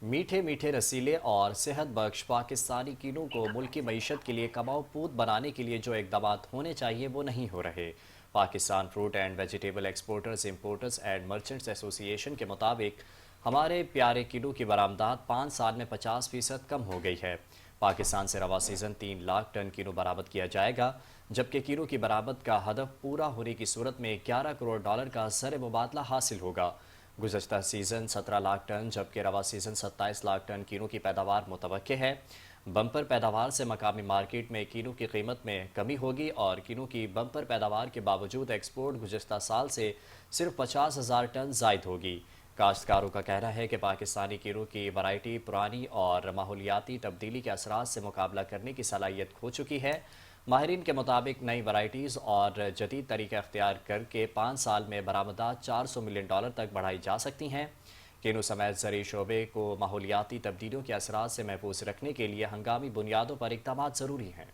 میٹھے میٹھے رسیلے اور صحت بخش پاکستانی کینوں کو ملکی معیشت کے لیے کماؤ پود بنانے کے لیے جو اقدامات ہونے چاہیے وہ نہیں ہو رہے۔ Pakistan fruit and vegetable exporters importers and merchants ایسوسی ایشن کے مطابق ہمارے پیارے کینوں کی برآمدات 5 سال میں 50% کم ہو گئی ہے۔ پاکستان سے رواں سیزن 3 لاکھ ٹن کینو برآمد کیا جائے گا، جبکہ کینو کی برآمد کا ہدف پورا ہونے کی صورت میں $11 کروڑ کا زر مبادلہ حاصل ہوگا۔ گزشتہ سیزن 17 لاکھ ٹن جبکہ رواں سیزن 27 لاکھ ٹن کینو کی پیداوار متوقع ہے۔ بمپر پیداوار سے مقامی مارکیٹ میں کینو کی قیمت میں کمی ہوگی اور کینو کی بمپر پیداوار کے باوجود ایکسپورٹ گزشتہ سال سے صرف 50,000 ٹن زائد ہوگی۔ کاشتکاروں کا کہنا ہے کہ پاکستانی کینو کی ورائٹی پرانی اور ماحولیاتی تبدیلی کے اثرات سے مقابلہ کرنے کی صلاحیت کھو چکی ہے۔ ماہرین کے مطابق نئی ورائٹیز اور جدید طریقہ اختیار کر کے 5 سال میں برآمدات $400 ملین تک بڑھائی جا سکتی ہیں۔ کینو سمیت زرعی شعبے کو ماحولیاتی تبدیلیوں کے اثرات سے محفوظ رکھنے کے لیے ہنگامی بنیادوں پر اقدامات ضروری ہیں۔